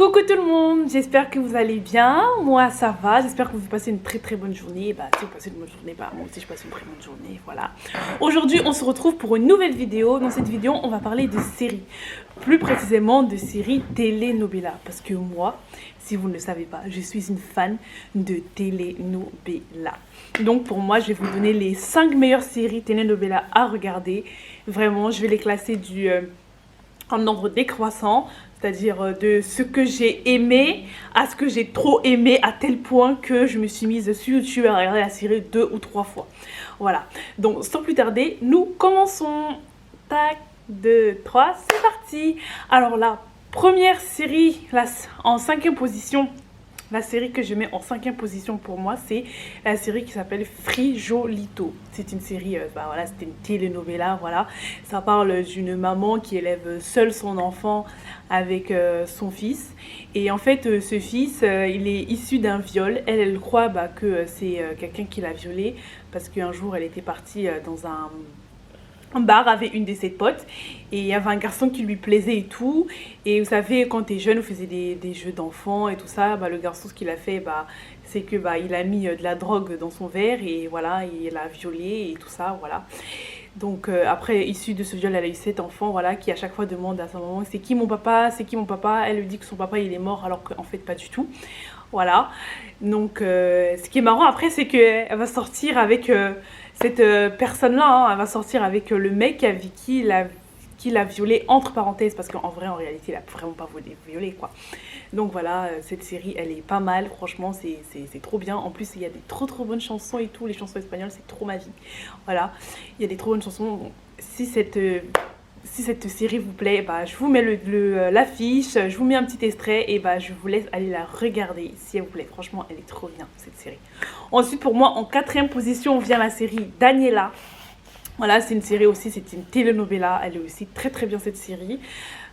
Coucou tout le monde, j'espère que vous allez bien, moi ça va, j'espère que vous passez une très bonne journée. Si vous passez une bonne journée, moi aussi je passe une très bonne journée, voilà. Aujourd'hui on se retrouve pour une nouvelle vidéo. Dans cette vidéo on va parler de séries, plus précisément de séries telenovela. Parce que moi, si vous ne le savez pas, je suis une fan de telenovela. Donc pour moi je vais vous donner les 5 meilleures séries telenovela à regarder. Vraiment je vais les classer en ordre décroissant. C'est-à-dire de ce que j'ai aimé à ce que j'ai trop aimé, à tel point que je me suis mise sur YouTube à regarder la série 2 ou 3 fois. Voilà. Donc sans plus tarder, nous commençons. Tac, 2, 3, c'est parti. Alors la première série, là, en 5e position, la série que je mets en 5e position pour moi, c'est la série qui s'appelle Frijolito. C'est une série, voilà, c'était une telenovela, voilà. Ça parle d'une maman qui élève seule son enfant avec son fils. Et en fait, ce fils, il est issu d'un viol. Elle croit que c'est quelqu'un qui l'a violé parce qu'un jour, elle était partie dans un bar avec une de ses potes et il y avait un garçon qui lui plaisait et tout. Et vous savez, quand t'es jeune, vous faisiez des jeux d'enfants et tout ça, le garçon, ce qu'il a fait, c'est que il a mis de la drogue dans son verre et voilà, il l'a violé et tout ça, voilà. Donc après, issue de ce viol, elle a eu 7 enfants, voilà, qui à chaque fois demandent à sa maman c'est qui mon papa, c'est qui mon papa. Elle lui dit que son papa il est mort alors qu'en fait pas du tout. Voilà. Donc ce qui est marrant après, c'est qu'elle va sortir avec cette personne-là, hein, elle va sortir avec le mec avec qui l'a violé, entre parenthèses, parce qu'en vrai, en réalité, il a vraiment pas violé, quoi. Donc voilà, cette série, elle est pas mal, franchement, c'est trop bien. En plus, il y a des trop bonnes chansons et tout, les chansons espagnoles, c'est trop ma vie. Voilà, il y a des trop bonnes chansons. Bon, si cette série vous plaît, je vous mets l'affiche, je vous mets un petit extrait et je vous laisse aller la regarder si elle vous plaît. Franchement, elle est trop bien, cette série. Ensuite, pour moi, en 4e position, vient la série Daniela. Voilà, c'est une série aussi, c'est une telenovela. Elle est aussi très bien, cette série.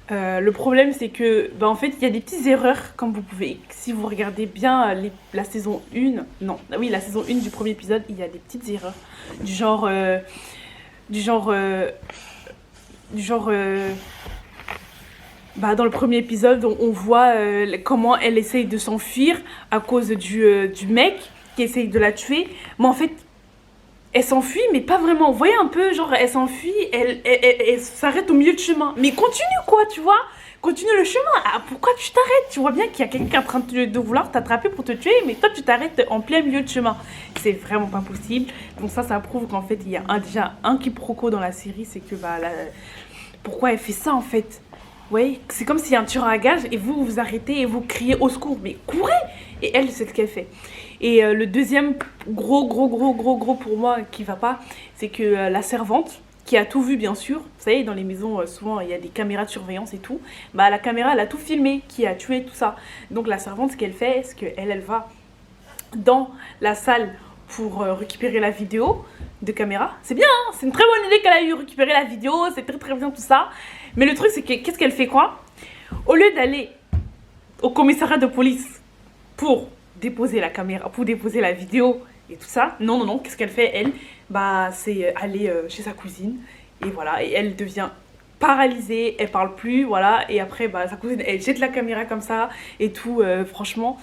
Le problème, c'est que, en fait, il y a des petites erreurs, comme vous pouvez, si vous regardez bien la saison 1, la saison 1 du premier épisode, il y a des petites erreurs, du genre, dans le premier épisode, on voit comment elle essaye de s'enfuir à cause du mec qui essaye de la tuer. Mais en fait, elle s'enfuit, mais pas vraiment. Vous voyez un peu, genre, elle s'enfuit, elle s'arrête au milieu de chemin. Mais continue, quoi, tu vois. Continue le chemin. Ah, pourquoi tu t'arrêtes? Tu vois bien qu'il y a quelqu'un qui est en train de vouloir t'attraper pour te tuer, mais toi, tu t'arrêtes en plein milieu de chemin. C'est vraiment pas possible. Donc ça prouve qu'en fait, il y a déjà un quiproquo dans la série. C'est que, pourquoi elle fait ça, en fait? Oui, c'est comme s'il y a un tueur à gages et vous vous arrêtez et vous criez au secours. Mais courez! Et elle, c'est ce qu'elle fait. Et le deuxième gros pour moi qui va pas, c'est que la servante, qui a tout vu bien sûr, vous savez dans les maisons souvent il y a des caméras de surveillance et tout, la caméra elle a tout filmé, qui a tué tout ça. Donc la servante, ce qu'elle fait, c'est qu'elle va dans la salle pour récupérer la vidéo de caméra. C'est bien, hein, c'est une très bonne idée qu'elle a eu, récupérer la vidéo, c'est très bien tout ça. Mais le truc c'est que, qu'est-ce qu'elle fait quoi? Au lieu d'aller au commissariat de police pour déposer la caméra, pour déposer la vidéo et tout ça, non, qu'est-ce qu'elle fait elle? C'est aller chez sa cousine et voilà, et elle devient paralysée, elle parle plus, voilà, et après sa cousine elle jette la caméra comme ça et tout. Franchement,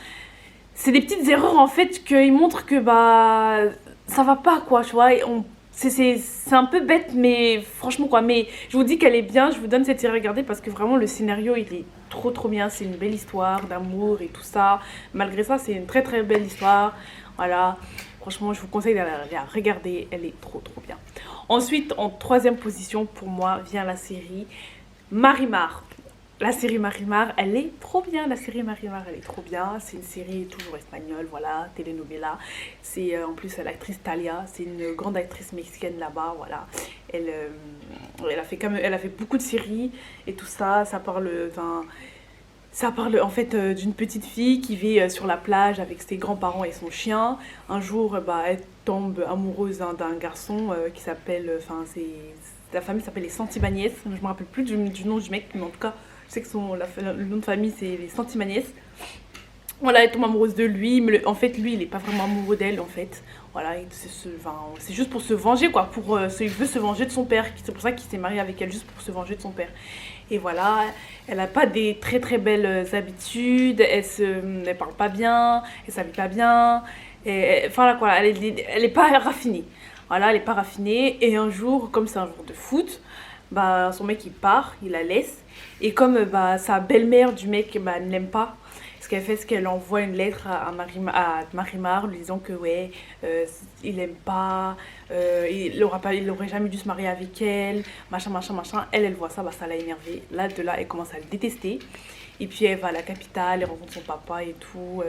c'est des petites erreurs en fait qui montrent que ça va pas, quoi, tu vois. C'est un peu bête, mais franchement quoi. Mais je vous dis qu'elle est bien, je vous donne cette série à regarder parce que vraiment le scénario il est trop bien. C'est une belle histoire d'amour et tout ça. Malgré ça, c'est une très belle histoire. Voilà, franchement je vous conseille d'aller la regarder, elle est trop bien. Ensuite, en 3e position pour moi vient la série Marimar. La série Marimar, elle est trop bien. La série Marimar, elle est trop bien. C'est une série toujours espagnole, voilà, telenovela. C'est en plus l'actrice Talia, c'est une grande actrice mexicaine là-bas, voilà. Elle a fait beaucoup de séries et tout ça. Ça parle en fait d'une petite fille qui vit sur la plage avec ses grands-parents et son chien. Un jour, elle tombe amoureuse d'un garçon qui s'appelle, la famille s'appelle les Santibanez. Je me rappelle plus du nom du mec, mais en tout cas, je sais que le nom de famille c'est les Santibanez. Voilà, elle tombe amoureuse de lui, mais en fait lui il est pas vraiment amoureux d'elle en fait. Voilà, c'est juste pour se venger, quoi, il veut se venger de son père, c'est pour ça qu'il s'est marié avec elle, juste pour se venger de son père. Et voilà, elle n'a pas des très très belles habitudes, elle parle pas bien, elle s'habille pas bien. Enfin là, quoi, elle est pas raffinée. Voilà, elle est pas raffinée. Et un jour, comme c'est un jour de foot, bah, son mec il part, il la laisse. Et comme bah, sa belle-mère du mec bah, ne l'aime pas, ce qu'elle fait, c'est qu'elle envoie une lettre à Marimar lui disant que ouais, il aime pas, il aurait jamais dû se marier avec elle, machin, machin, machin. Elle voit ça, bah, ça l'a énervée. Là, de là, elle commence à le détester. Et puis elle va à la capitale, elle rencontre son papa et tout,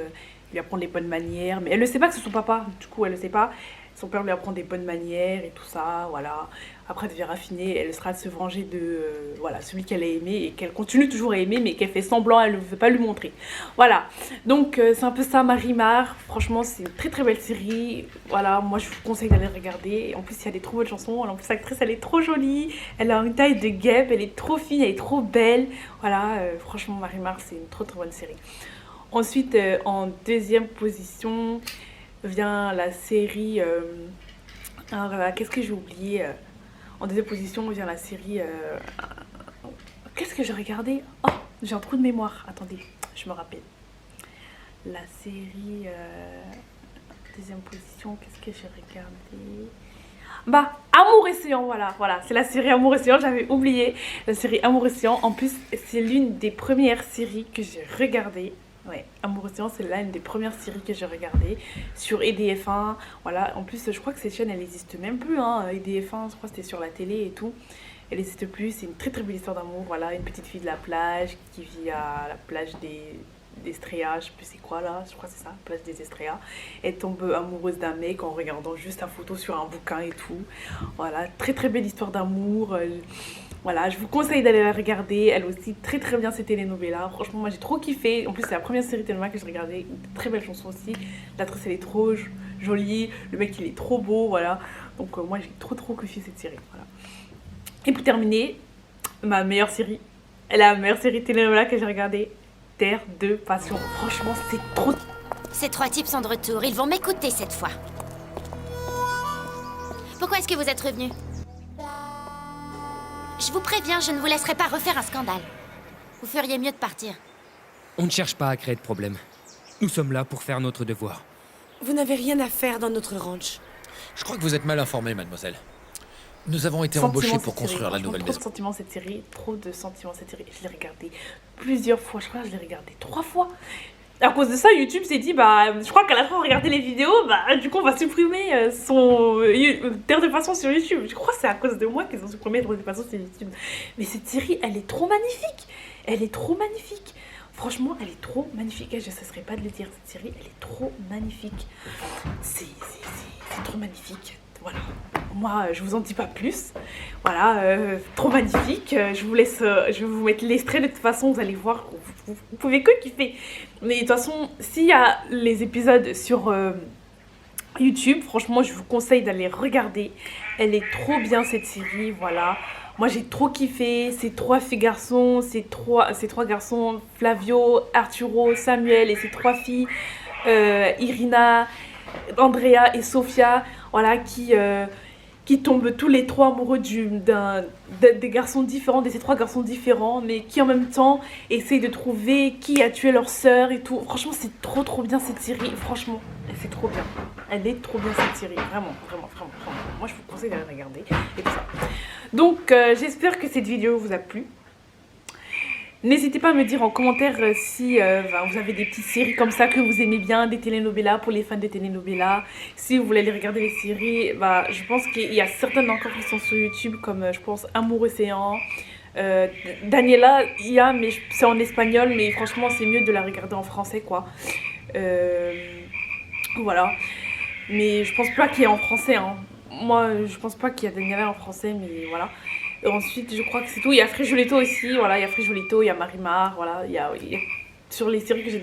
lui apprend les bonnes manières. Mais elle ne sait pas que c'est son papa, du coup, elle ne sait pas. Son père lui apprend des bonnes manières et tout ça, voilà. Après, elle devient raffinée, elle sera de se venger de voilà, celui qu'elle a aimé et qu'elle continue toujours à aimer, mais qu'elle fait semblant, elle ne veut pas lui montrer. Voilà, donc c'est un peu ça, Marimar. Franchement, c'est une très très belle série. Voilà, moi je vous conseille d'aller regarder. En plus, il y a des trop bonnes chansons. En plus, l'actrice, elle est trop jolie. Elle a une taille de guêpe, elle est trop fine, elle est trop belle. Voilà, franchement, Marimar, c'est une trop très bonne série. Ensuite, en deuxième position vient la série. Alors, qu'est-ce que j'ai oublié En deuxième position vient la série. Qu'est-ce que j'ai regardé Oh, j'ai un trou de mémoire. Attendez, je me rappelle. La série. Deuxième position, qu'est-ce que j'ai regardé Bah, Amour et Séant, voilà, c'est la série Amour et Séant, j'avais oublié la série Amour et Séant. En plus, c'est l'une des premières séries que j'ai regardées. Ouais, Amour et Séant, c'est l'une des premières séries que j'ai regardées sur EDF1. Voilà, en plus, je crois que cette chaîne, elle n'existe même plus, hein. EDF1, je crois que c'était sur la télé et tout. Elle n'existe plus, c'est une très très belle histoire d'amour. Voilà, une petite fille de la plage qui vit à la plage d'Estréa, je sais plus c'est quoi là, je crois que c'est ça, plage des Estréas. Elle tombe amoureuse d'un mec en regardant juste sa photo sur un bouquin et tout. Voilà, très très belle histoire d'amour. Voilà, je vous conseille d'aller la regarder. Elle aussi très très bien ces telenovelas. Franchement, moi j'ai trop kiffé. En plus, c'est la première série telenovela que je regardais. Une très belle chanson aussi. L'actrice elle est trop jolie. Le mec il est trop beau. Voilà. Donc, moi j'ai trop trop kiffé cette série. Voilà. Et pour terminer, ma meilleure série. La meilleure série telenovela que j'ai regardée, Terre de Passion. Franchement, c'est trop. Ces trois types sont de retour. Ils vont m'écouter cette fois. Pourquoi est-ce que vous êtes revenus? Je vous préviens, je ne vous laisserai pas refaire un scandale. Vous feriez mieux de partir. On ne cherche pas à créer de problème. Nous sommes là pour faire notre devoir. Vous n'avez rien à faire dans notre ranch. Je crois que vous êtes mal informée, mademoiselle. Nous avons été embauchés pour construire la nouvelle maison. Trop de sentiments cette série, trop de sentiments cette série. Je l'ai regardée plusieurs fois, je crois que je l'ai regardée 3 fois. À cause de ça, YouTube s'est dit, bah, je crois qu'à la fin, on regardait les vidéos, bah, du coup, on va supprimer son Terre de Passion sur YouTube. Je crois que c'est à cause de moi qu'ils ont supprimé Terre de Passion sur YouTube. Mais cette série, elle est trop magnifique. Elle est trop magnifique. Franchement, elle est trop magnifique. Je ne cesserai pas de le dire, cette série, elle est trop magnifique. C'est trop magnifique. Voilà. Moi, je vous en dis pas plus. Voilà, trop magnifique. Je vous laisse, je vais vous mettre l'extrait de toute façon, vous allez voir. Vous pouvez que kiffer. Mais de toute façon, s'il y a les épisodes sur YouTube, franchement, je vous conseille d'aller regarder. Elle est trop bien cette série, voilà. Moi, j'ai trop kiffé. Ces 3 filles garçons, ces trois garçons, Flavio, Arturo, Samuel et ces 3 filles, Irina, Andrea et Sofia, voilà, qui tombent tous les 3 amoureux des garçons différents, de ces 3 garçons différents, mais qui en même temps essayent de trouver qui a tué leur sœur et tout. Franchement, c'est trop trop bien cette série. Franchement, c'est trop bien. Elle est trop bien cette série. Vraiment, vraiment, vraiment, vraiment. Moi, je vous conseille d'aller regarder et tout ça. Donc, j'espère que cette vidéo vous a plu. N'hésitez pas à me dire en commentaire si vous avez des petites séries comme ça que vous aimez bien, des telenovelas pour les fans de telenovelas. Si vous voulez aller regarder les séries, je pense qu'il y a certaines encore qui sont sur YouTube, comme je pense Amour Océan. Daniela, il y a, mais c'est en espagnol, mais franchement c'est mieux de la regarder en français quoi. Voilà. Mais je pense pas qu'il y ait en français, hein. Moi je pense pas qu'il y a Daniela en français, mais voilà. Et ensuite, je crois que c'est tout. Il y a Frijoletto aussi, voilà, il y a Frijoletto, il y a Marimar, voilà, sur les séries que j'ai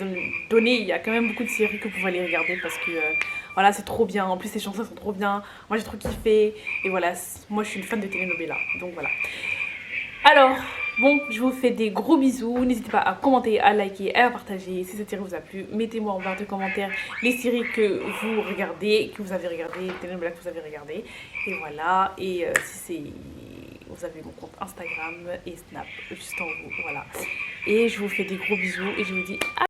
données, il y a quand même beaucoup de séries que vous pouvez aller regarder parce que, voilà, c'est trop bien. En plus, les chansons sont trop bien. Moi, j'ai trop kiffé. Et voilà, moi, je suis une fan de telenovelas, donc voilà. Alors, bon, je vous fais des gros bisous. N'hésitez pas à commenter, à liker et à partager si cette série vous a plu. Mettez-moi en barre de commentaires les séries que vous regardez, que vous avez regardées, les telenovelas que vous avez regardées. Et voilà, et si c'est... vous avez mon compte Instagram et Snap juste en haut, voilà. Et je vous fais des gros bisous et je vous dis à